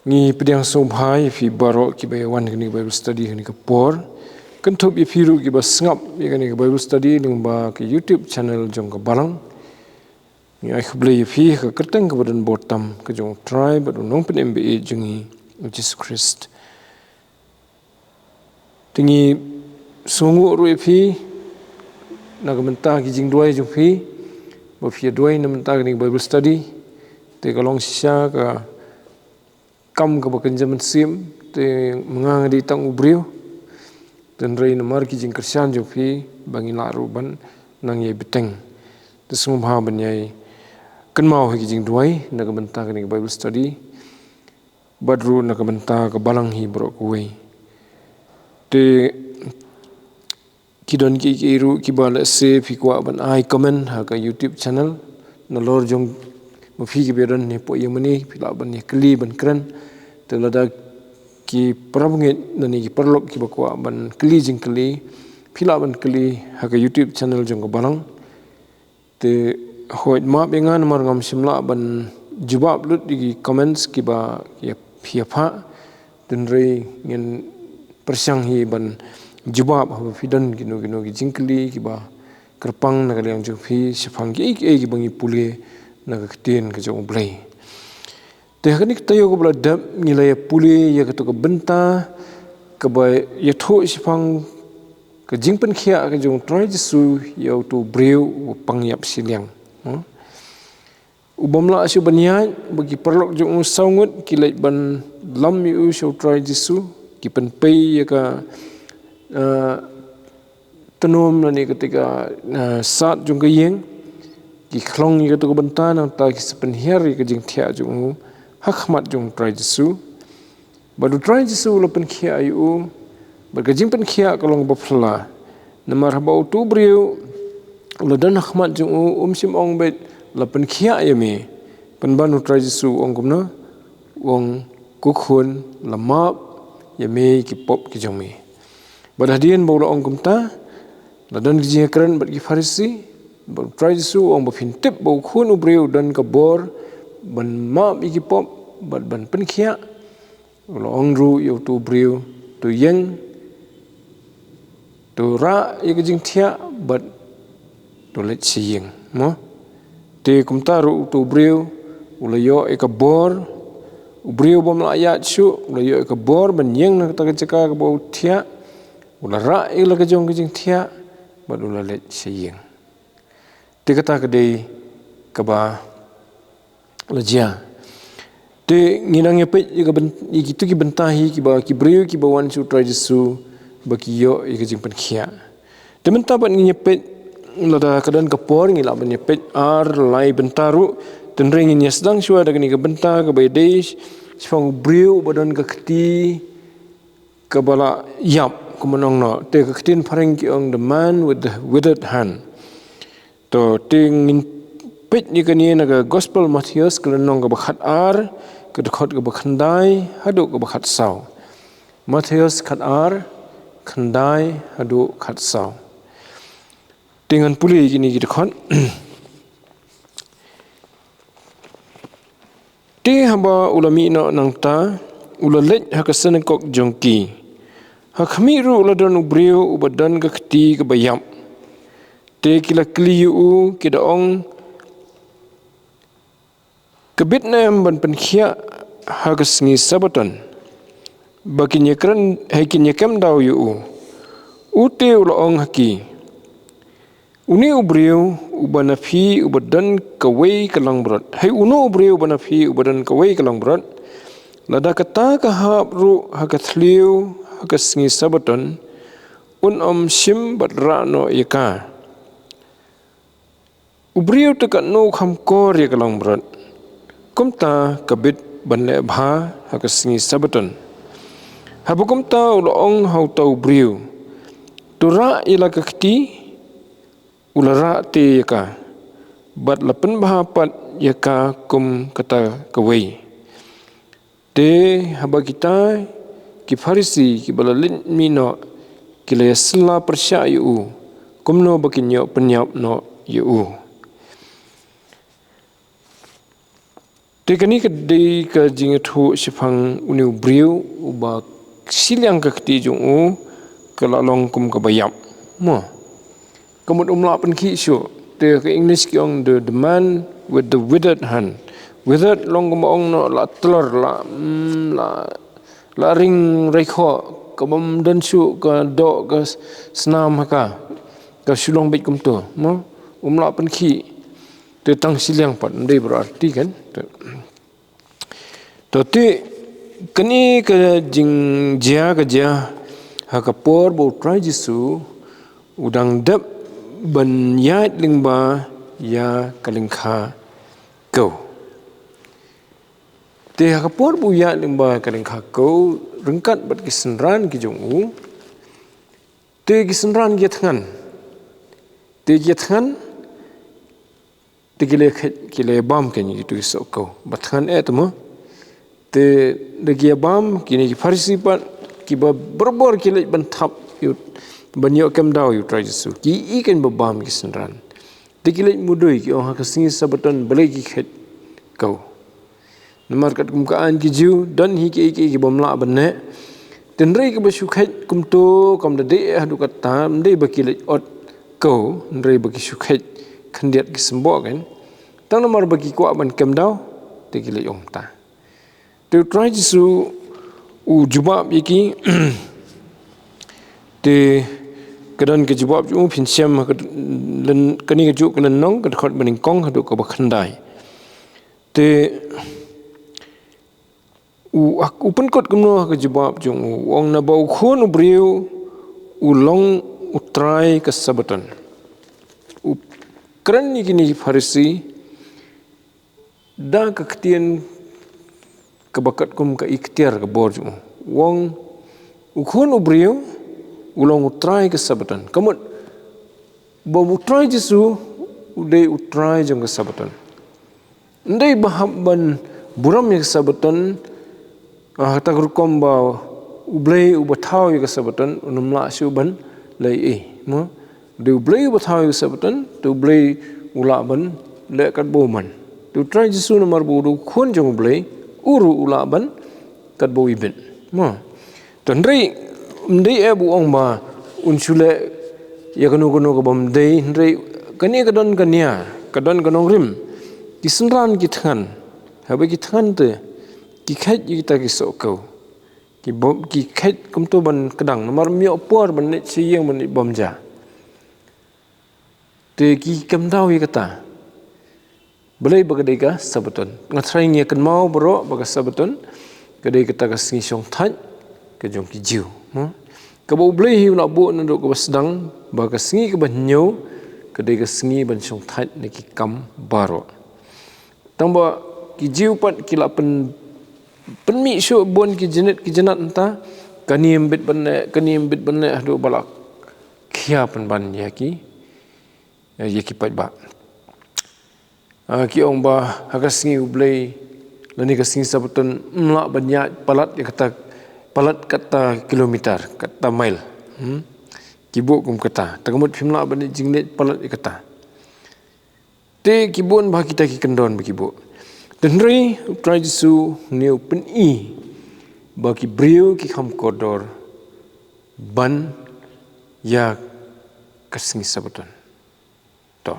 Ngi pediang sobhai fi baro ki bayawan kini Bible study kini kapor. Kentup ya firu ki ba sengap ya kini Bible study ning ba ki YouTube channel jong ka balang. Ni ai khuble ya fi ka kerteng ka badan botam ka jong try ba nong pen MBA jengi Jesus Christ. Tingi sungu ru ya fi na ka mentah ki jing duai jong fi ba fi duai na mentah kini Bible study te ka long sisa ka kam ka bakan zaman sim te mengang di tang ubriu dan rei namar ki jing kersian jo fi bangi laru ban nang ye beteng te semua ban ye kan mau ki jing duai na ka benta ka ni Bible study badru na ka benta ka balang hi bro kuwe te kidon ki ru ki bala se fi kwa ban ai comment ha ka YouTube channel na lor jong mafi ki bedan ne po yemani pila ban ye kli ban kran telada ki perabungit nani ki perlok ki bakwa ban kli jing kli pila ban kli ha ka YouTube channel jong ko balang te hoit map yengan mar ngam simla ban jawab lut di comments ki ba ya phiapha den rei ngin persyang hi ban jawab ha fidan gino ki jing kli ki ba kerpang na kaliang jong phi sifang ki ki bangi pule na ka kten ka jong blai te hanik tayo ko bladap nilai puli ya ka to ka benta ka ba ya tho sipang ka jingpen khia ka jong try jisu ya tu breu pangyap siliang ubamla asu banya bagi perlok jong saungut kilai ban lam yu show try jisu ki pen pei ya ka tenom ni ketika saat jong ka yeng ki khlong ya to ka benta nang ta ki sepen her ka jing thia jong hakmat jong try jisu badu try jisu lopen khia ayu bergajing pen khia kalong bafla namar ba tu briu lodan hakmat jong sim ong bet lopen khia yame pen banu try jisu ong gumna wong kukhun lamap yame ki pop ki jong me badadian bawla ong gumta lodan gi kran bat ki farisi badu try jisu ong bafin tip baw khun ubriu dan kabor ban ma bigi pop ban penkhia lo ongru yo tu briu tu yang tu ra ye jing thia bat to let siyeng mo te kumtaru tu briu ulo yo e ka bor briu bom la ya chu ulo yo e ka bor ban yang na ta ka ka bo thia ulo ra e la ka jong jing thia bat ulo let siyeng te kata ka dei ka ba lajia te nginang yapet gitu ki bentahi ki ba ki breu ki bawan su try jisu ba ki yo ki jing pen khia te menta ban nyepet lada kadan kapor ngila ban nyepet ar lai bentaru ten ring nya sedang shua da ni ka benta ka bai dei sifang breu badan ka khti ka bala yap kumonong no te ka khtin phareng ki ong the man with the withered hand to ting pet ni kani na ka gospel Matthias kelenong ka bakhat ar ka dekhot ka bakhandai hadu ka bakhat saw Matthias khat ar khandai hadu khat saw dengan puli gini ki dekhot te hamba ulami no nangta ulalet hakasan kok jongki hakhmiru uladan ubriu ubadan ka khti ka bayam te kila kliu ki daong kebit na ban penkhia hagas ngi sabaton baki nyekran haki nyekam daw yu ute ulong haki uni ubriu ubanafi ubadan kawai kalang berat hai uno ubriu ubanafi ubadan kawai kalang berat lada kata ka habru hakathliu hagas ngi sabaton sim badrano yaka ubriu tekat no khamkor ya kalang berat kumta kabit banle bha hakasingi sabaton habukumta ulong hau tau briu tura ila kakti ulara te yaka bat lapen bha pat yaka kum kata kawai te haba kita ki farisi ki balalin mino ki le sla persya yu kumno bakinyo penyap no yu Tekani ke di ke jingat hu sipang uniu briu uba silang ke keti jungu ke lalong kum ke bayam. Mo. Kemudian umla pen ki syu. Te ke English ki ong the man with the withered hand. Withered long kum ong no la telur la ring rekho ke bom dan syu ke dok ke senam haka ke sulong bit kum tu. Mo. Umla pen ki te tang silang pat ndai berarti kan. Tapi kini ke jing jia ke jia hakapor bo try jisu udang dep ban yat lingba ya kalingkha kau. Te hakapor bo yat lingba kalingkha kau rengkat bat kisenran ki jongu. Te kisenran ki tangan. Te ki tangan te kile bam kan gitu sok kau. Bathan mo. Te lagi abam kini farisi pat kiba berbor kile bantap yut banyo kem daw yu try Jesu ki ikan babam ki senran te kile mudoi ki oh kasingi sabaton balai ki khet kau namar kat kumkaan ki jiu dan hi ki bomla banne ten rei ki basu khet kumto kam de hadu kata ndei bakile ot kau ndei baki sukhet khandiat ki sembo kan tang namar baki ko ban kem daw te kile ong ta. Te try Jesu jubab yaki te kedan ke jubab ju pinsiam len kani ke ju kenan nong ke khot bening kong hadu ke bakhandai te aku pen kot kemno ke jubab ju wong na bau khon ubriu long utrai ke sabatan keren ni kini farisi da ke ketien kebakat kum ke ikhtiar ke borju wong ukhon ubriu ulong utrai ke sabatan kamut bo utrai Jesu udai utrai jong ke sabatan ndai bahab ban buram ke sabatan ta rukom ba ublei ubathau ke sabatan unumla suban lai mo de ublei ubathau ke sabatan tu ublei ula ban le kat boman tu utrai Jesu nomor bu khon jong ublei uru ulaban kat bo ibin mo tandri ndai bu ong ma unsule ya kanu ke bom dei ndai kani kadon kania kadon kanong rim kisenran ki than habe ki than te ki khat yi ta ki so ko ki bom ki khat kum to ban kadang mar mio por ban ne chi yeng ban bom ja te ki kam daw yi kata belai bagadai ka sabaton ngatrai ngia kan mau bro baga sabaton kadai kita ka singi song than ke jong ki jiu ka bo belai hi la bo nan do ka sedang baga singi ka banyo kadai ka singi ban song than ne ki kam baro tamba ki jiu pat ki la pen mi syo bon ki jenet enta kaniem bit banne adu balak khia pen ban ya ki pat ba ki ong ba hakasingi ublei lani kasingi sabaton mla banyak palat kata kilometer kata mile kibu kum kata tagamut phimla bani jingnet palat kata te kibun bah kita ki kendon bekibu tenri try Jesu new pen bagi brio ki kham kodor ban ya kasingi sabaton to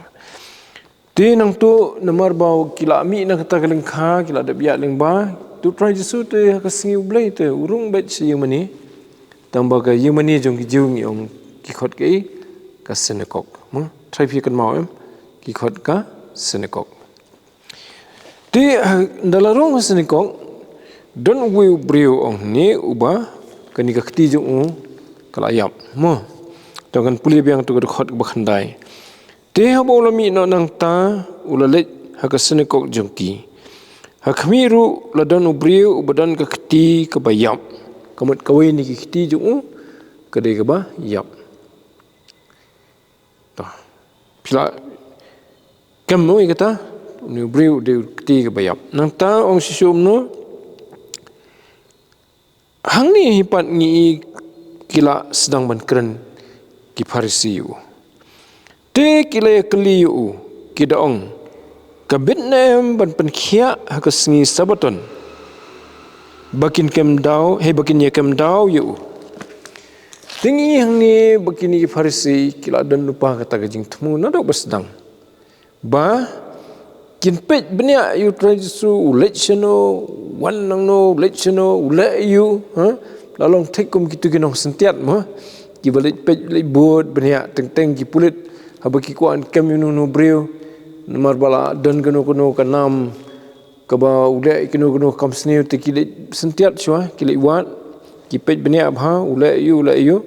ti nang tu namar bau kila mi na kata kalengkha kila da biak lengba tu try Jesu te kasingi ublei te urung bet si yemani tamba ka yemani jong ki jung yong ki khot ke ka senekok mo try pi kan mau ki khot ka senekok ti dalarong senekok don we brio ong ni uba kani ka khti jung kalayap mo to kan puli biang tu ka khot bakhandai te habo lami no nang ta ulalet hakasenekok jongki hakmiru ladan ubriu ubadan ka khti ka bayap kamut kawai ni ki khti jung kadai ka ba yap to pila kam mo ikata ni ubriu de khti ka bayap nang ta ong sisum no hang ni hipat ngi kila sedang ban keren ki farisi te kile keliu kidaong kabit nem ban penkhia haka sengi sabaton bakin kem dau bakin ye kem dau yu tinggi hang ni bakin ni farisi kila dan lupa kata gajing temu nadok bersedang ba kin pet benya yu trajisu uleceno wan nang no uleceno ule yu lalong tekum kitu kinong sentiat mo ki balik pet le bod benya teng ki pulit habaki kuan kem yu no breu nomor bala dan keno kanam kaba ule keno kam sniu te ki sentiat chua ki le wat ki pet benya abha ule yu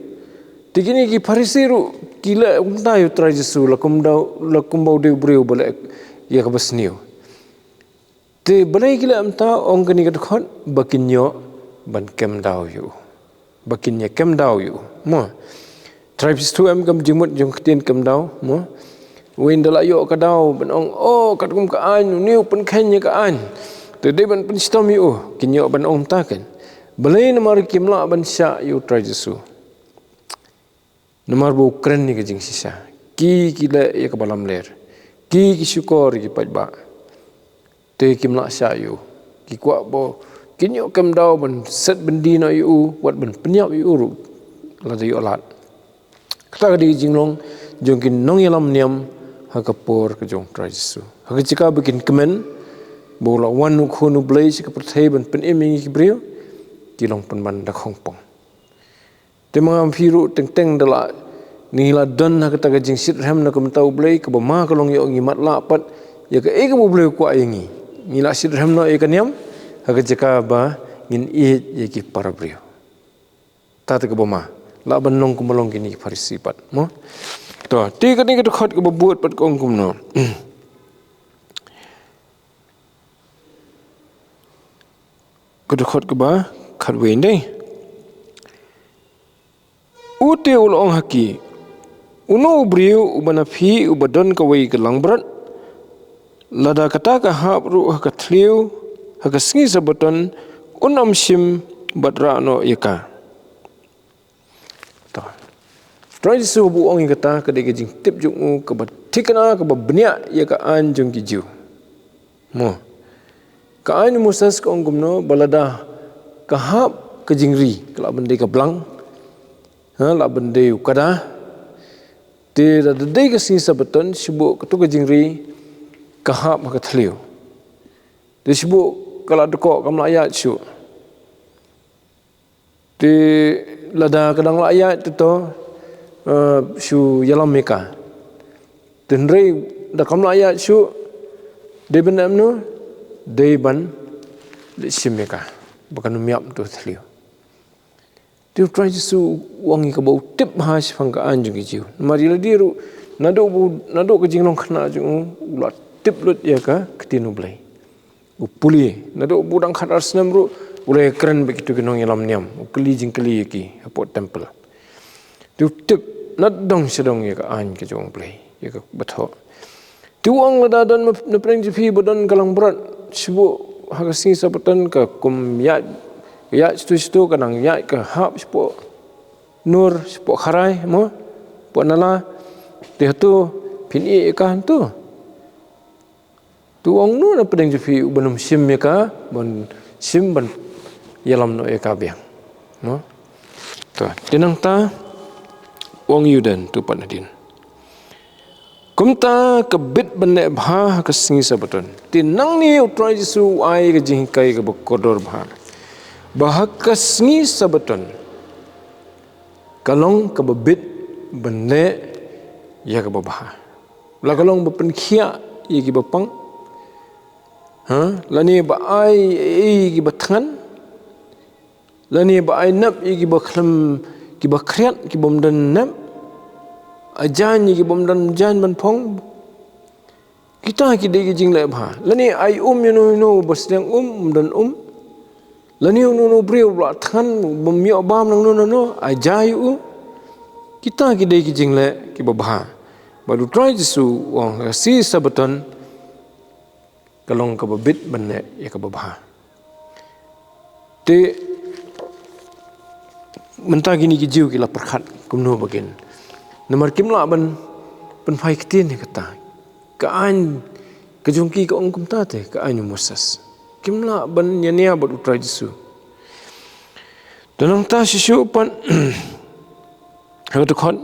tikini ki farisiru kila unta yu trajisu lakum bau de breu balik ya kabasniu te balai kila amta ong kani kadkhot bakinyo ban kem dau yu bakinnya kem dau yu mo tribes tu am kam jimut jong ktien kem dau mo win dala yo ka dau ban ong katkum ka an niu pen khanya ka an te de ban pen stom yu kinyo ban ong ta kan balai namar kimla ban sha yu trajesu namar bu kren ni ka jing sisa ki kila ya ka balam ler ki syukur ki pajba te kimla sha yu ki kwa bo kinyo kem dau ban set bendi na yu wat ban penyap yu ru la de yo lat kata di jinglong jongkin nong yalam niam hakapor ke jong trajisu hakicika bikin kemen bola wanu khonu blai ka perthai ban pen emi ki brio kilong pen ban da khongpong te mangam phiru teng dala nila don hakata ka jing sit ram na kum tau blai ka ba ma kalong yo ngi mat la pat ya ka e ka blai ko ayengi nila sit ram no e ka niam hakicika ba ngin e ye ki parabrio ta ka ba ma la ban nong kum long kini farisi pat mo to ti ka ni ka khot ka buat pat kong kum no ka khot ka ba khat wen dei ute ulong haki uno brio ubana phi ubadon ka wei ka langbrat lada kata ka hap ru ka thliu ha ka sngi sabaton unam sim batra no yaka to trai su bu ong kata ka de jing tip jung ka ba thikna ka ba bnya yaka an jung ki jiu mo ka an musas ka ong gumno balada ka hap ka jingri kala bende ka blang la bende ukada te da de ka sin sabaton sibu ka tu ka jingri ka hap ka thliu te sibu kala deko kam la ayat shu te lada kadang la ayat to shu yalam meka tenrei da kam la ayat shu de ban amno de ban le simeka bukan miap tu thliu tu try su wangi ka bau tip has fang ka anjung ki jiu mari la diru nado ka jinglong khna jung ulat tip lut ya ka ketinu blai upuli nado budang khatar snam ru ulai keren begitu kinong yalam niam ukli jing kli ki apot temple tu tip nadong sedong ya ka an ka jung blai ya ka batho tu ang la dan na preng ji phi bodan kalang berat sibu hagasi sabatan ka kum ya situ kanang ya ka hap sipo nur sipo kharai mo po nala te tu pin e ka tu ong nu na pedeng jefi ubanum sim ya ka bon sim ban yalam no e ka biang no to tinang ta wong yudan tu panadin kumta ka bit bane bha ka singi sabaton tinang ni utrai jisu ai ka jing kai ka bokodor bha bahaka sengi sabaton kalong ka babit bende ya ka babah la kalong bapen khia ye ki bapang la ni ba ai ki bathan la ni ba ai nap ye ki bakhlam ki bakhriat ki bomdan nap ajan ye ki bomdan jan ban phong kita ki de ki jing le bha la ni ai you know basdang dan lani unu brio la than bomyo bam nang no ajayu kita ki de ki jingle ki babha balu try jisu wong si sabaton kalong ka babit banne ya ka babha te menta gini ki jiu ki la perkhat kumno bagen namar kimla ban pen phai ktin ni kata ka an kejungki ka ong kumtate ka ainu Moses kimla ban nyania bat utrai Jesu danang ta shishu pan ha dekot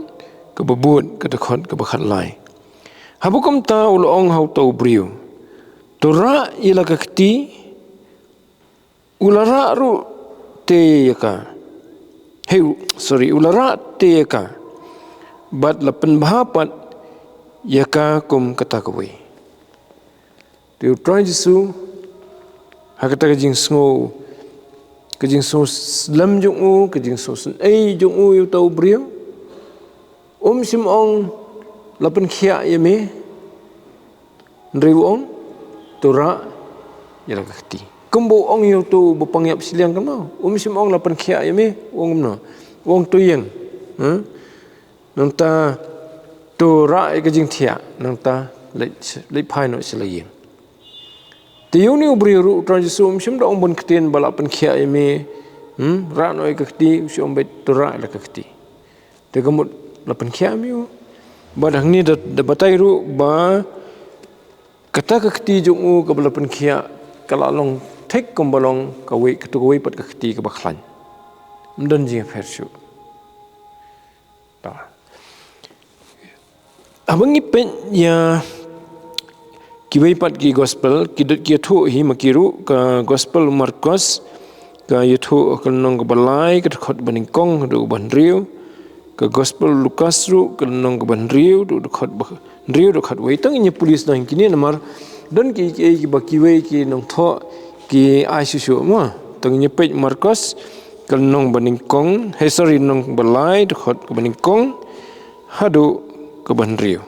ke bebut ke dekot ke bakhat lai habukum ta ulong hau tau briu tora ila kakti ulara ru te yaka ulara te yaka bat lapan bahapat yaka kum kata kawai Dia try Jesu hakata kajing sngo kajing so slam jung u kajing so sun jung u yu tau brio sim ong lapan khia yeme ndriu ong tora yala kakti kumbo ong yu tu bepangyap siliang kan mau sim ong lapan khia yeme ong no ong tuyeng nang ta tora kajing thia nang ta lei phai no silayeng Tiyu ni ubri ru tran Jesu sim da ong bon kten balapan khia eme ra no kakti si ong bet tora la kakti te gamut lapan khia mi badang ni da batai ru ba kata kakti jung u ka balapan khia kala long thek kom balong ka we ktu we pat kakti ka bakhlan mdan ji phersu ta abangi pen ya Kiwai pat ki gospel kidut ki thu hi makiru ka gospel Markus ka yathu kanong balai ka khot baningkong du banriu ka gospel Lukas ru kanong banriu du khot banriu du khot waitang ni pulis nang kini namar don ki ba kiwai ki nong tho ki aisusu ma tang ni pej Markus kanong baningkong nong balai du khot baningkong hadu ka banriu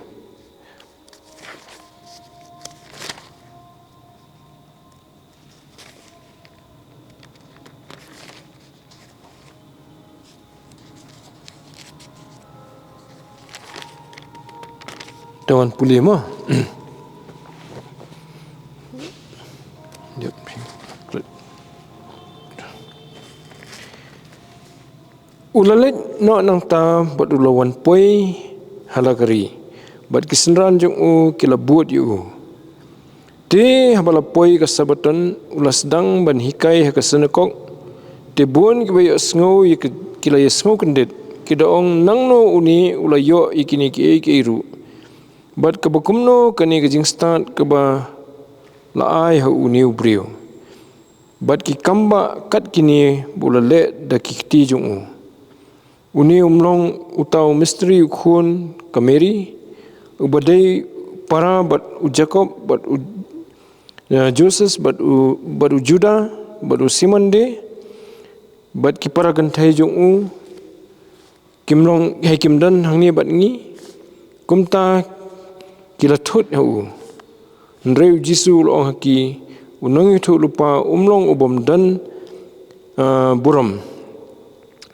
Tawan pulih mah. Ulalet no nang ta bat ulawan poi halagari. Bat kisenran jung u kila buat yu. Te habala poi kasabatan ulas dang ban hikai hakasenekok. Te bon kibayo sngo kila sngo kendet. Kidaong nang no uni ulayo ikini ki iru. Bat kabakumno kani kajing start kaba laai ha uniu brio. Bat ki kamba kat kini bulale da kikti jungu. Uni umlong utau misteri ukun kameri ubadai para bat u Jacob bat u Joseph bat u Judah bat u Simon de bat ki para gantai jungu kimlong hai kimdan hangni bat ngi kumta kila thut hu ndreu Jesu lo haki unang itu lupa umlong ubom dan buram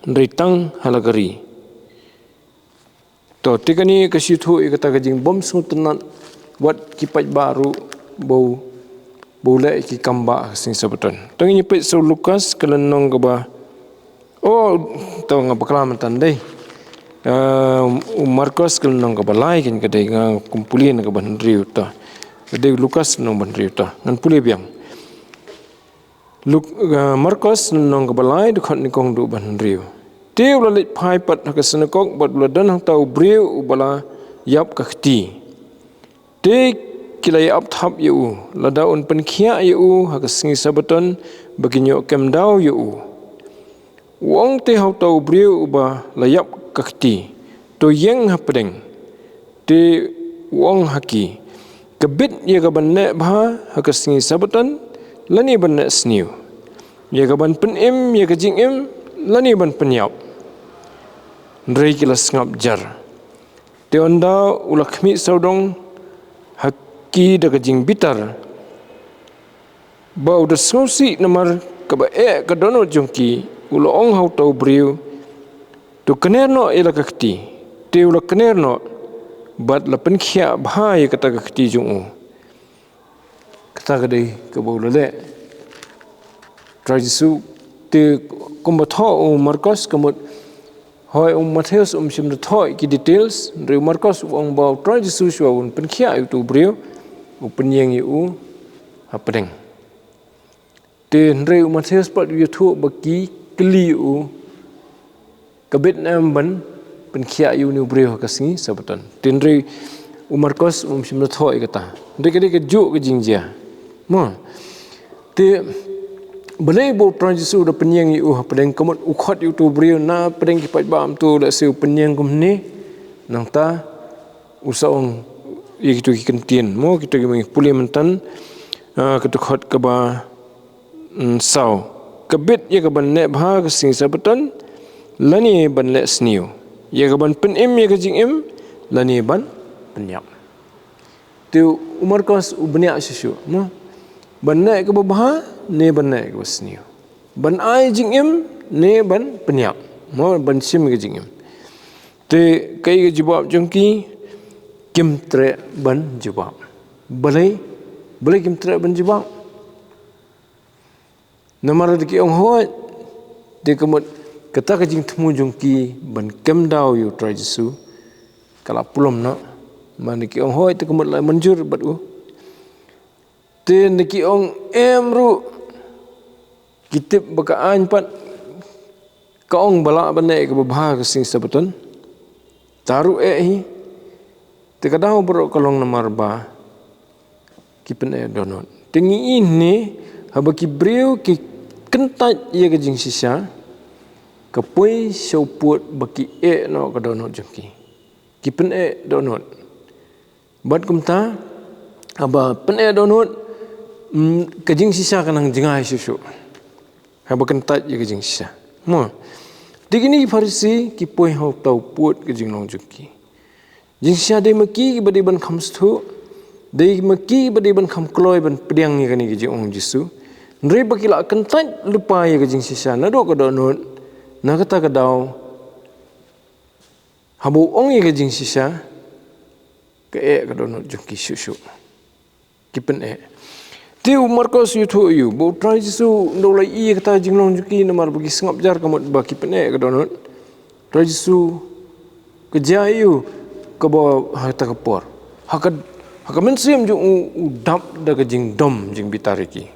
ndritang halagari to tikani kasithu ikata kajing bom sutenat wat kipat baru bau bole ki kamba sing sabeton tangi pet so Lukas kalenong gaba to ngabaklamatan dei Markus kalenong kabalai kin kadai nga kumpulin ka banriu ta kadai Lukas nong banriu ta ngan puli biang Markus nong kabalai dekat ni kong du banriu te ulalit phai pat hakasenekok bat uladan hang tau briu ubala yap kakti te kilai ap thap yu ladaun penkhia yu hakasingi sabaton baginyo kemdau yu wong te hau tau briu uba layap kakti to yang hapdeng te wong haki kebit ye gaban ne bha hakasingi sabatan lani ban ne sniu ye gaban penim ye kajing im lani ban penyap ndrei kilas ngap jar te onda ulakmi saudong haki da kajing bitar bau da sosi namar kaba kadono jongki ulo ong hau tau briu to kenerno ila kakti te ula kenerno bat la penkhia bhai kata kakti jungu kata kadai ke baulale try Jesu te kombatho Markus kamut hoi Mattheus sim de thoi ki details re Markus ong bau try Jesu shwa un penkhia itu brio penyeng yu hapedeng ten re Matius pat yu thu bagi keli yu kabit nam ban penkhia yu ni breu kasni sabetan ten re Markus simna thoi kata de ke ju ke jingjia mo te balai bo Yesus da penyeng yu hapedeng kamut ukhot yu tu breu na pedeng ki pat bam tu da seu penyeng kum ni nang ta usaong itu kentien mo kita gi puli mentan ketukhat ke ba sau kebit ye ke ban ne bha ke sing sabetan lani ban le sniu ye ke ban pen im ye ke jing im lani ban penyap tu Markus ubnya susu mo ban ne ke ba ne ban ne ke sniu ban ai jing im ne ban penyap mo ban sim ke jing im te kai ke jawab jongki kim tre ban jawab balai kim tre ban jawab namar de ki ong hoi de kemut kata ka jing thmu jongki ban kem dau yu tra Jesu kala pulom na man ki ong hoi te kemut la manjur bat u te ne ki ong emru kitip baka an pat ka ong bala ban ne ke ba ka sing sabeton taru hi te kadau bro kolong nomor ba kipen donot tengi ini habaki breu ki kentat ye ke jing sisa kapoi soput baki no ka donot jengki kipen donot bat kumta aba pen donot ke jing sisa kanang jengai susu haba kentat ye ke jing sisa mo digini Farisi ki poi hau tau put ke jing long jengki jing sisa de maki badi ban khamstu de maki badi ban kham kloi ban pediang ni kani ke jing ong Jesu nri bakila kentat lupa ye ke jing sisa na do ka donot na kata ka dau habu ong ye ke jing sisa ke ka donot jengki susu kipen tiu Markus yu thu yu bo trai Jesu ndo lai i kata jing long jengki namar bagi sengap jar kamut ba kipen ka donot trai Jesu ke jayu ke bo hata kapor haka mensiam ju udap da ke jing dom jing bitariki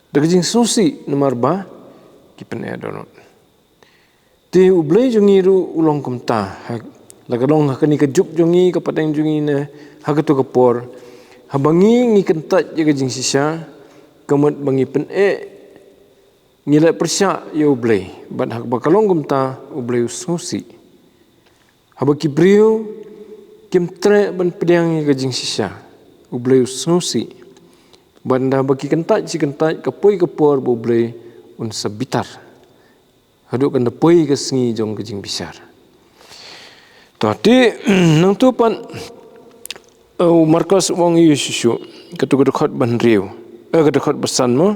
da ke jing susi namar ba kipen donot ti ublei jungi ru ulong kumta lagadong hakani ke jup jungi ke pateng jungi ne haka tu kapor habangi ngi kentat ye ke jing sisa kamut bangi pen ngilai persya ye ublei bat hak bakalong kumta ublei susi habaki brio kim tre ban pediang ye ke jing sisa ublei susi banda baki kentat si kentat kapoi kapor ublei un sabitar haduk kan depoi ke sengi jong ke jing bisar tadi nang tu pan Markus wong yu susu ketuk-ketuk ban riu ketuk besan mo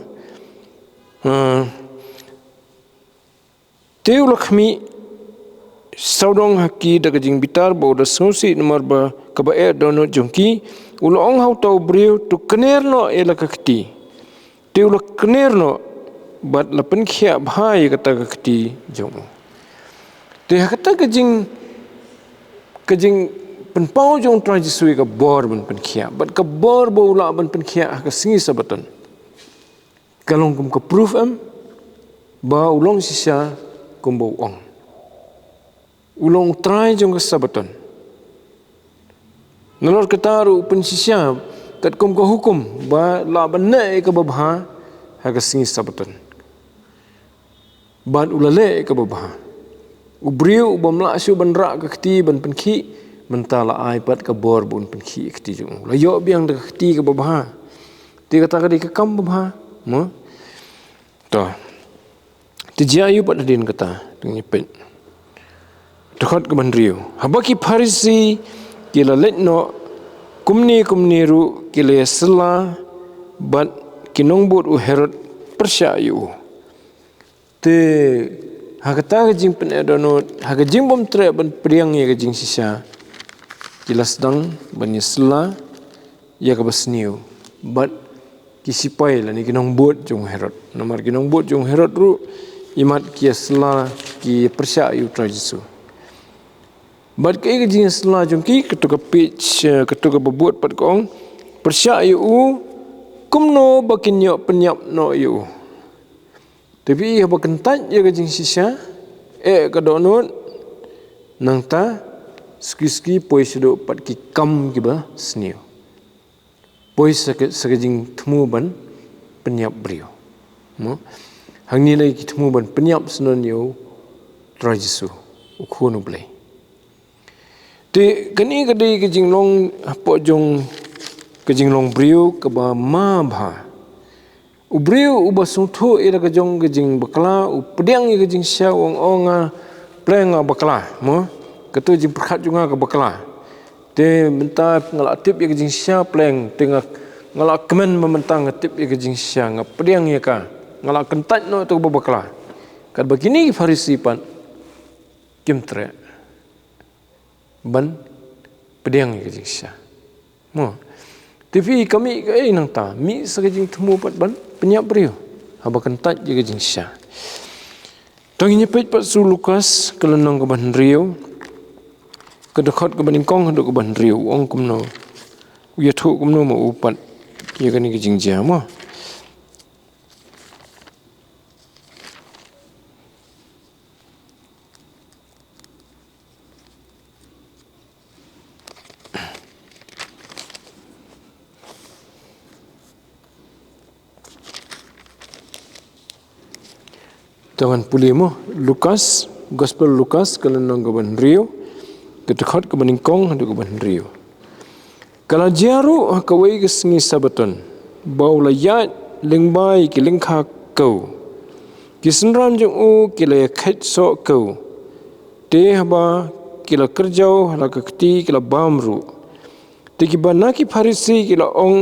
teu lakhmi saudong haki da jing bitar bo da sosi nomor ba ka ba donot jongki ulong hau tau briu tu kenerno ela kakti teu lak kenerno bat la pen khia bhai kata kakti jong te kata ke jing penpau jong tra Jesu ka bor ban penkhia bat ka bor bo la ban penkhia ka singi sabatan kalong kum ka proof ba ulong sisa kum bo ong ulong trai jong ka sabatan nalor kataru pensisia kat kum ka hukum ba la ban ne ka babha ka singi sabatan ban ulale ka babha ubriu bamla su ban ra ka kti ban penkhi mentala aipat ke bor bun penkhi kti jung la yo biang de kti ke babha ti kata ka di ke kam babha mo to ti jayu pat din kata ding pen dekat ke bandriu habaki Farisi kila letno kumni ru kila sela bat kinong but u Herod persyayu te hakata jing pen donot hak jing bom tre ban priang ye jing sisa jelas dang banyesla ya ka basniu bat kisipai la ni kinong bot jong Herod nomor kinong bot jong Herod ru imat kiasla ki persya yu tra Jesu bat ke jing sla jong ki ketuka pitch ketuka bobot pat kong persyak yu kumno bakin yo penyap no yu tapi haba kentat ya kajing sisya kadonot nang ta ski poi sedo pat ki kam ki ba snio poi sakajing temu ban penyap brio mo hang ni lai ki temu ban penyap snon yo trajisu ukhonu blai te kani kadai kajing long po jong kajing long brio ka ba ma bha u brio u ba sung tho ira kajong kajing bakla u pedang ye kajing sya ong onga plenga bakla mo katu jing perkhat junga ka bakla te menta ngala tip ye kajing sya pleng tengah ngala kemen mementang tip ye kajing sya nga pedang ye ka ngala kentat no tu bakla kad begini farisi pan kimtre ban pedang ye kajing sya mo TV kami nang ta mi sakajing temu pat ban penyap brio haba kentat je kajing sya tong nyepet pat su Lukas kelenong ke ban rio kedekot ke baningkong hendak ke ban rio ong kumno ya thu kumno ma upat ye kani kajing ja mo Jangan pulih mo Lukas Gospel Lukas kelenong ke ban rio kedekot ke baningkong hendak ke ban rio kalau jaru kawai ke sengi sabaton bau layat lingbai ki lingkha kau kisenram jong u kila khat so kau te haba kila kerjau hala kekti kila bamru te ki banaki farisi kila ong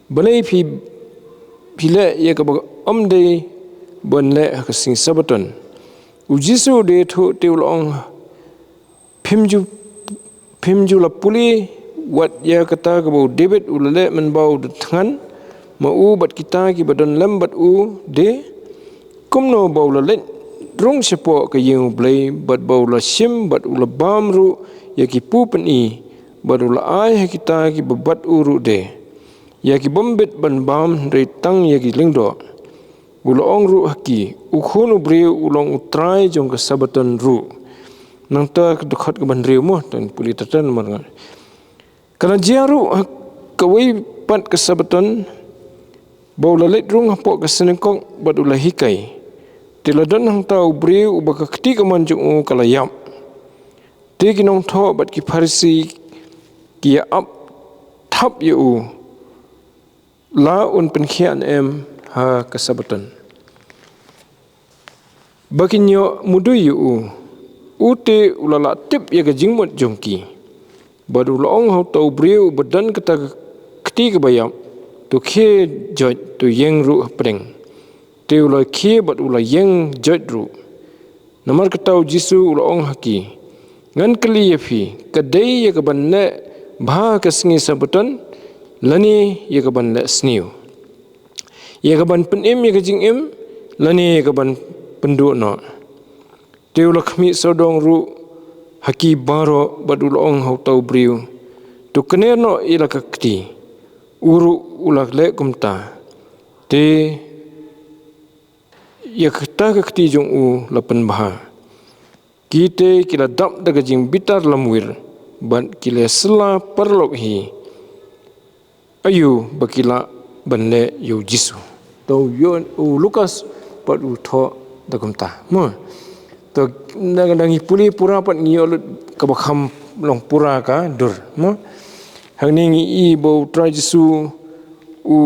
balai pile ye ka omde bonle ka sing sabaton ujisu de thu teulong phimju la puli wat ya kata ka bau David ulale men bau detngan mau bat kita ki badan lambat u de kumno bau la let rung sepo ka yeng blai bat bau la sim bat ula bamru ya ki pu peni bat ula ai kita ki babat uru de ya ki bombet ban bam dari tang ya ki lingdo ulong ru haki ukhunu bri ulong utrai jong ke sabaton ru nang ta dekat ke ban riu mo tan puli tatan mar kana jiaru kawai pat ke sabaton bau lalet rung hapok ke senengkong bad ulah hikai tiladan hang tau bri ubaka keti ke manjung kala yam te kinong tho bat ki farisi ki up thap yu la un penkhian ha kesabatan bakinyo mudu yu ute ulala tip ya ke jingmut jongki badu long hau tau briu badan kata keti ke bayam tu khe joj tu yeng ru preng te ula khe bad ula yeng joj ru namar katau jisu ulong haki ngan kali yafi kadai ya ke banne bha ke singi sabatan lani ya ke ban sniu ya ke ban penim ya ke jingim lani ya ke ban pendu no teu lakmi sodong ru haki baro badulong hau tau briu tu kene no ila kakti uru ulak le kumta te ya kata kakti jong u lapan baha kite kila dap daga jing bitar lamwir ban kila sela perlok hi ayu bakila banle yu jisu to yo Lukas pat u tho dakumta mo to nagandangi puli pura pat ngiyo kabakham long pura ka dur mo hangni i bo tra jisu u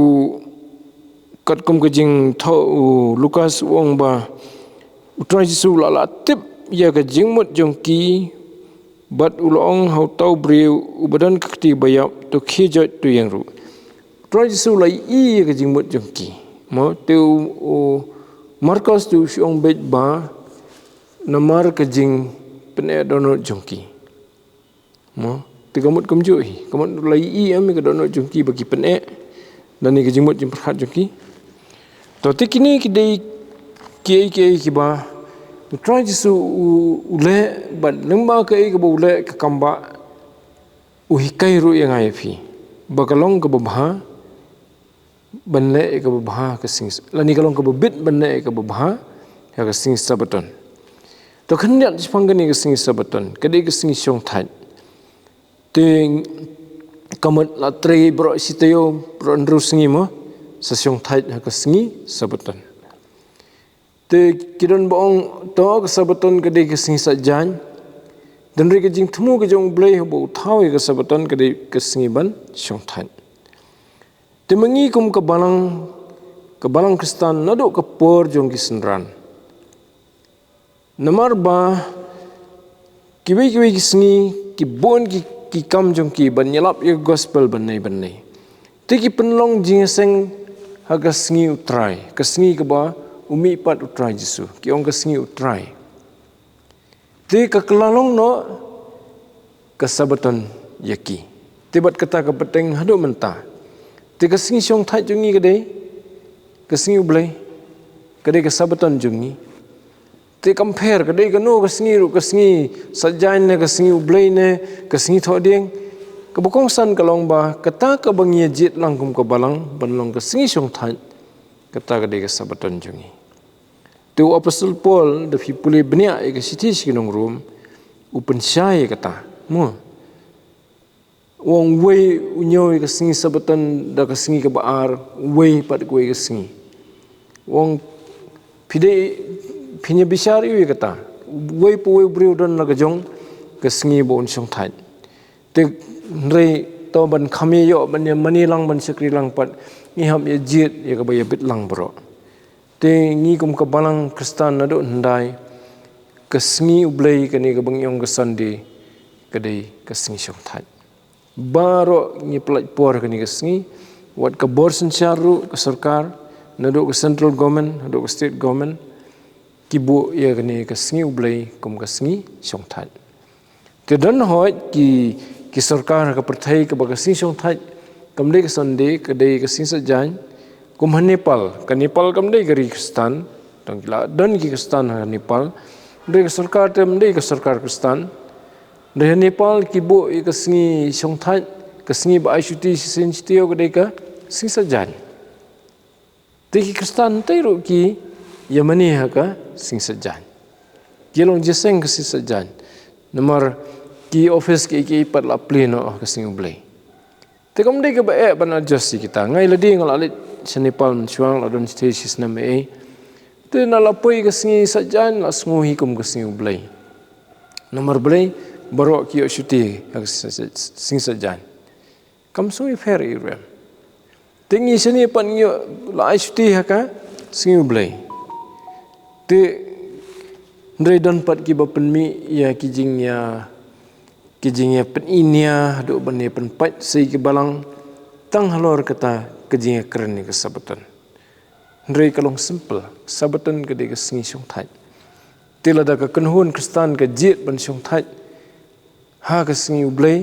katkum kejing tho u Lukas wong ba u tra jisu la tip ya ka jingmut jongki bat ulong hau tau briu u badan kakti bayap to khijat tu yang ru tra jisu lai i ka jingmut jongki mo teu o Markus tu siong bet ba namar ka jing pene dono jongki mo tigamut kumju hi kamut lai i am ka dono jongki bagi pene dan ni ka jingmut jing perhat jongki to tikini kidai ki ba tra jisu ule bat lemba ka i ka ule ka kamba uhikai ru yang ai phi bakalong ke babha banle ke babha ke sing lani kalong ke bebit banle ke babha ya ke sing sabaton to khanyak panggani ke sing sabaton kede ke sing syong thai ting kamat la tre bro sitayo bro ndru singi mo sa syong thai ke singi sabaton te kidon bong to ke sabaton kede ke sing sajan dan reka jing temu ke jong blai bo thau ke sabaton kede ke singi ban syong thai te mengi kum ke balang Kristan naduk ke por jong ki senran namar ba kiwi ki singi ki bon ki kam jong ki ban nyelap ye gospel ban nei te ki penlong jing seng haga singi utrai ke singi ke ba umi pat utrai Jesu ki ong ke singi utrai te ke kelalong no ke sabaton yaki te bat kata ke peteng hadu mentah te ke singi syong thai jungi kede ke singi ublai kede ke sabaton jungi te compare kede ke no ke singi sajain ne ke singi ublai ne ke singi thodeng ke bokong san kalong ba kata ke bangia jit langkum ke balang banlong ke singi syong thai kata kede ke sabaton jungi tu apostle Paul da fi pule benia ke siti sikinong rum upen syai kata mo wong wei unyo ke singi sabaton da ke singi ke baar wei pat ke singi wong pide pinya bisar iu kata wei pu wei briu don na ke jong ke singi bon syong thai te rei to ban khami yo ban mani lang ban sekri lang pat ni ham ye jit ye ke bay bit lang bro te ngi kum ke balang Kristan nado ndai ke singi ublai ke ni ke bangyong ke sandi ke dei ke singi syong thai baro ngi pelaj por ke ni ke singi wat ke bor sencaru ke sarkar nado ke central government nado ke state government kibu ye ke ni ke singi ublai kum ke singi syong thai te dan hoi ki sarkar ke perthai ke ba ke singi syong thai kamde ke sandi ke dei ke singi sajan kum Nepal kamde gari Kristan tong kila dan ki Kristan ha Nepal de sarkar tem de sarkar Kristan de Nepal ki bo ke singi syong thai ke singi ba aishuti sin stio ke de ka sing sajan te ki Kristan te ro ki Yamani ha ka sing sajan kilong jeseng ke sing sajan nomor ki office ki pat la pleno ke sing ublai te kamde ke ba ban adjust kita ngai ladi ngalalit Nepal mencuang ladon stasis nama te na lapoi ke singi sajan la smuhi kum ke singi ublai nomor blai baru ki syuti sing sajan kam sui fair irem tingi sini pan yo la syuti haka singi ublai te ndai don pat ki ba penmi ya kijingnya pen inia do bane pen pat sei ke balang tang halor kata kejingnya keren ni ke sabaton ndrei kalong simple sabaton ke de ke singi syong thai tila da ke kenhun Kristan ke jit ban syong thai ha ke singi ublai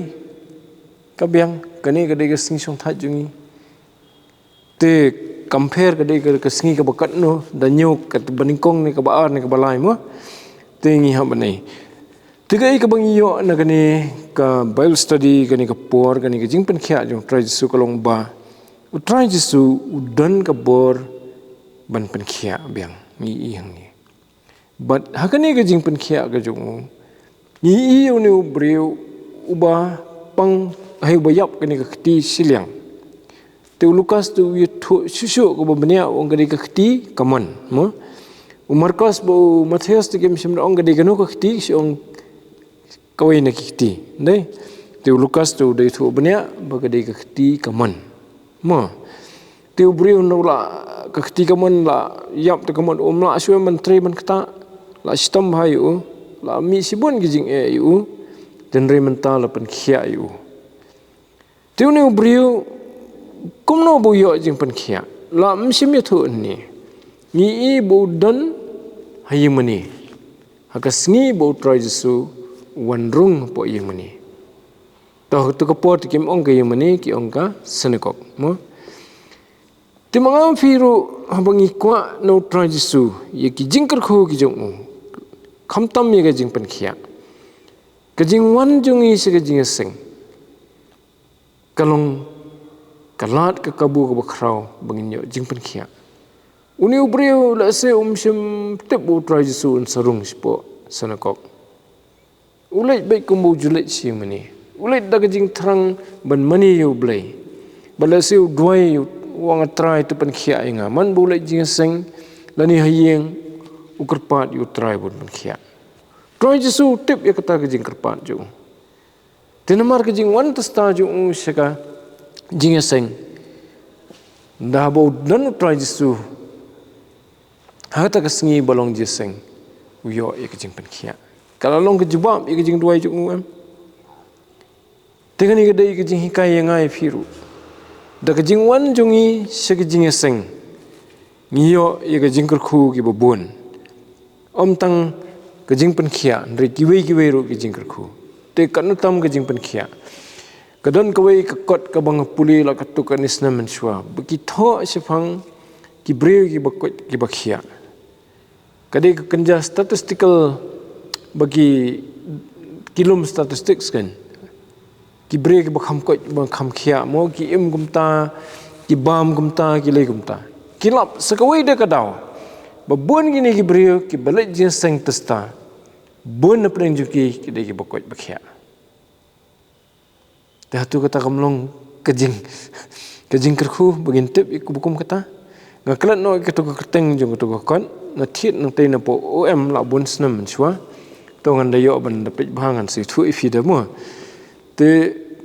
kabyang kani ke de ke singi syong thai jungi te compare ke de ke singi ke bakat no da nyuk ke baningkong ni ke baar ni ke balai mo te ngi ha banai tiga ke bangiyo na kani ka Bible study kani ke por kani ke jingpen khia jong try Jesu kalong ba utrai Jesu udan ke bor ban pen khia biang ni yang ni but hakani ke jing pen khia ke jong ni i uni ubreu uba pang hai bayap kani ke khti siliang te Lukas tu yu susu ko benia ong ke khti kaman mo Markus bo Matius te kem sim ong ke no khti si ong kawai na khti dai te Lukas tu dai thu benia ba ke khti kaman ma te ubriu no la ketika man la yap te kaman la aswe menteri man kata la sistem hayu la mi sibun gijing yu dan re mental pen khia yu te ne ubriu kumno bu yo jing pen khia la msim ye thu ni i bu dan hayu mani hakas ni bu try Jesu wanrung po yu mani toh tu kapot kim ong ke yemani ki ong ka senekok mo timangam firu habangi kwa no try Jesu ye ki jingkar kho ki jong khamtam ye ga jing pen khia ka jing wan jong i se ga jing seng kalong kalat ke kabu ke bakrau bangin yo jing penkhia uni ubriu la se sim tip utrai jisu un sarung sipo sanakok ulai baik kumbu julet si mani ulai daga jing terang ban mani yo blai bala se duai wang trai tu penkhia inga man bulai jing seng lani hayeng ukerpat yu trai bun penkhia trai jisu tip ya kata ke jing kerpat ju tinamar ke jing wan tasta ju seka jing seng dah bau dan trai jisu hata kesengi balong jiseng uyo ya kejing penkhia kalau long kejubab ya kejing duai juk em dengan ni kedai kejing hikai yang ai firu da kejing wan jungi se kejing seng ngiyo ya kejing kerku ki babun om tang kejing penkhia ndri kiwe ru kejing kerku te kan tam kejing penkhia kadon kawai kekot ka bang puli la katuk anisna mensua bekitho sifang ki breu ki bakot ki bakhia kadai kerja statistical bagi kilom statistik kan ki breu ki bakham kot bakham khia mo ki im gumta ki bam gumta ki le gumta kilap sekawai de kadau babun gini ki breu ki balai jinseng testa bun apreng juki ki de ki bakot bakhia dah tu kata kamlong kejing kerku begintip iku bukum kata ngaklat no ketu keteng jong ketu kon na thiet nang te na po om la bun snam chwa tongan dayo ban dapat bahangan si thu ifi da mo te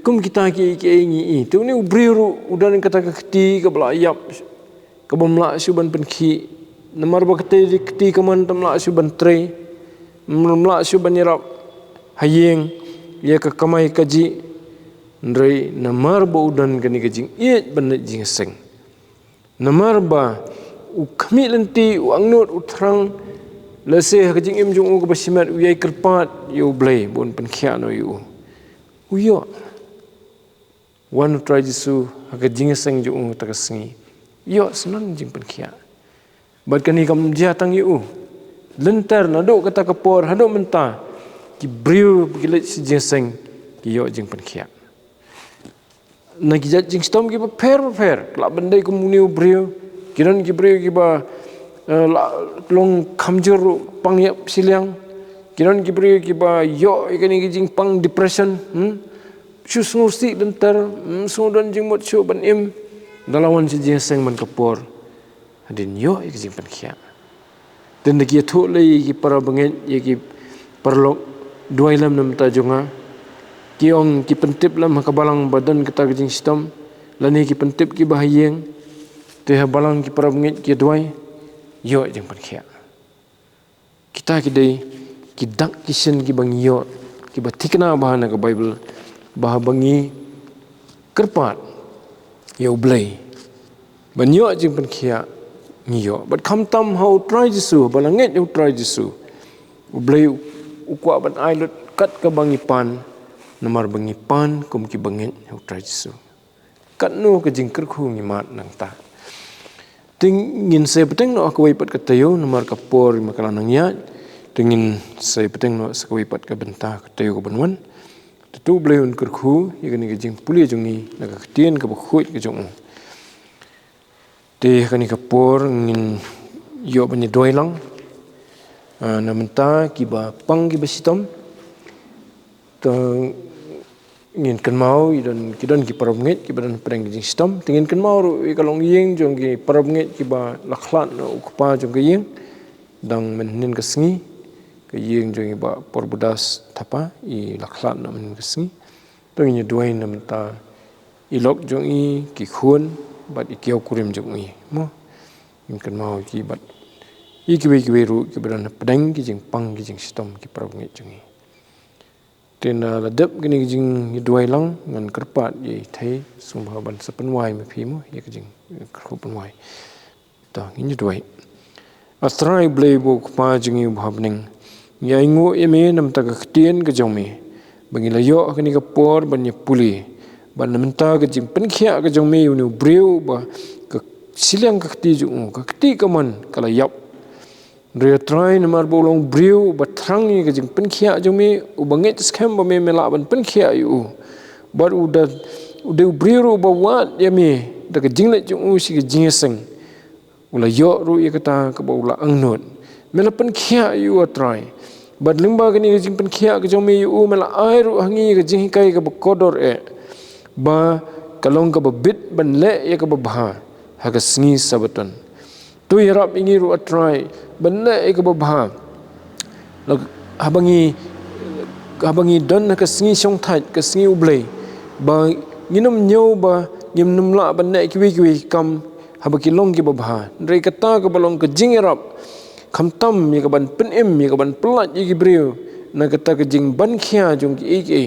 kum kita ki ngi tu ni ubriru udan kata keti ka bla yap ka bomla suban penki namar ba keti kaman tamla suban tre mla suban yarap hayeng ya ka kamai kaji ndrei namar ba udan kani kejing iet ban jing seng namar ba u kami lenti u angnot u thrang lase kejing im jung u ka basimat u yai kerpat yu blai bon penkhia no yu uyo wan try jisu ka jing seng jung ta kasengi yo senan jing penkhia bat kani kam jatang yu lentar na do kata kapor hado menta ki briu gilet si jing seng ki yo jing penkhia na kijat jing stom ki per la bandai ko muniu brio kiran ki brio ki ba long kamjur pangyap siliang kiran ki brio ki ba yo ikani ki jing pang depression su snursi dentar sudan jing mot su ban im dalawan si jing seng man kapor hadin yo ik jing penkhia den ki thu le ki para banget ye ki perlok duailam nam ta jonga kiong ki pentip lam kabalang badan kita kejing sistem lani ki pentip ki bahayeng te balang ki para bengit ki duai yo jeng penkhia kita ki dei ki dak kisen ki bang yo ki batikna bahana ke bible bah bangi kerpat yo blai ban yo jeng penkhia ngiyo but kam tam how try jisu balanget yo try jisu blai ukwa ban ailut kat ka bangi pan namar bangi pan kum ki bangit hu trai jisu kat no ke jingker khu ngi mat nang ta ting ngin se peteng no aku wipat ka tayo namar ka por makala nang ya tingin se peteng no sa wipat ka benta ka tayo ka banwan tu bleun ker khu ye ni ke jing puli jungi na ka tien ka bkhut ke jong te ka ni ka por ngin yo bani doilang namenta ki ba pang ki basitom ingin kan mau dan kidan ki parabngit ki badan pereng jing sistem tingin kan mau ru kalong yeng jong ki parabngit ki ba lakhlat no ukpa jong ki yeng dang menin ka sengi ka yeng jong ba porbudas thapa I lakhlat no men ka sengi to ni duai nam ta I lok jong I ki khun bat I kiau kurim jong I mo ingin kan mau ki bat I ki ru ki badan pedang ki jing pang ki jing sistem ki parabngit jong I tena ladap gini jing duai lang ngan kerpat ye thai sumbha ban sapanwai me phimo ye jing kerpanwai ta ngi duai astrai blai bo pa jing yu bhabning ya ingo eme nam ta ka tien ka jome bangi la yo kani ka por ban ye puli ban nam ta ka jing penkhia ka jome yu nu breu ba ka silang ka ti ju ka ti ka man kala yap Ria try namar bolong breu batrang ni kajing penkhia jome ubangit scam ba me mela ban penkhia yu bar udah beriru bawat ya mi dak jinglet jung usi ke jingeseng ula yo ru ya kata ke ula angnut mela pen khia yu atrai bad limba ke ni jing pen khia ke jomi yu mela airu hangi ke jing kai ke kodor ba kalong ke bit ban le ya ke bah ha ke sngi sabaton tu yarap ingi ru atrai ban le ya ke bah habangi don ke sngi song thai ke sngi ublei ba nginum nyau ba ngim la ban ne kiwi kam habaki long ki babha ndrei kata ke balong ke jingerap kham tam mi ke ban pen em mi ke ban plat yi gibriu na kata ke jing ban khia jong ki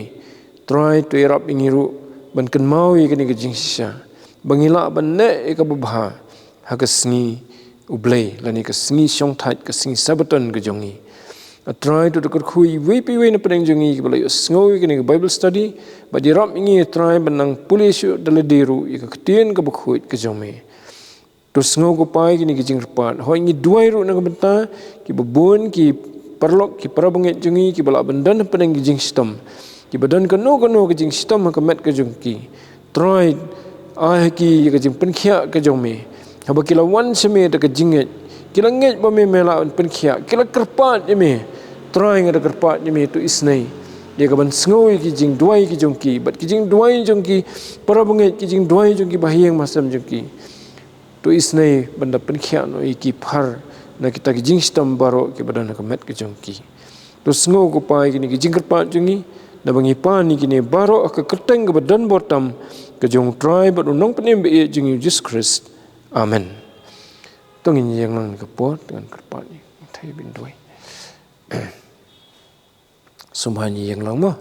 try to erap ingiru ban ken mau yi ke ni ke jing sisa bangila ban ne ke babha ha ke sngi ublei lani ke sngi song thai ke sngi sabaton ke jongi try to dekat kui wipi we na pedeng jongi ke balai sngowi ke ni Bible study ba dirap ingi try benang pulisio dale diru ke ketien ke bekhuit ke jome to sngo ko pai ke ni ke jing repat ho ingi duai ru na ke benta ki babun ki perlok ki parabunget jongi ki bala bendan pedeng ke jing sistem ki badan ke no ke jing sistem ke met ke jongki try ki ke jing penkhia ke jome haba kila wan seme de ke jinget kila nget ba me mela penkhia kila kerpat me try ngada kerpat ni tu isnai dia kaban sngowi ki jing duai ki jongki bat ki jing duai jongki para bunget ki jing duai jongki bahiang masam jongki tu isnai benda penkhia no iki phar na kita ki jing stam baro ki badan ka met ki jongki tu sngo ko pai ki ni ki jing kerpat jongi na bangi pa ni ki ni baro ka kerteng ke badan botam ke jong try bat unong penim be jing Jesus Christ amen tongin yang nang ke pot dengan kerpat ni thai bin duai sumhanyi yang lang mo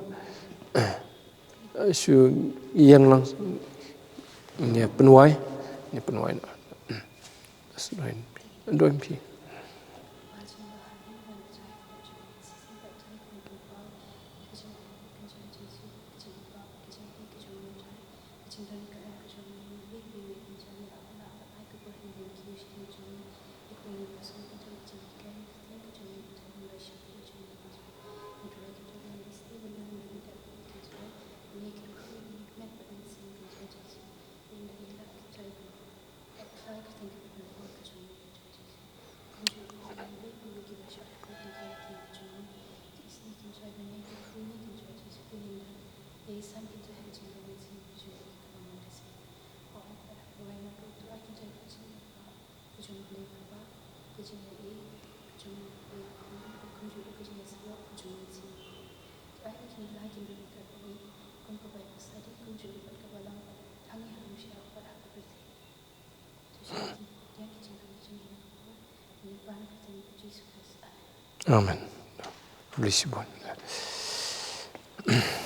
su yang lang ni penuai na doin pi amen. Bless you.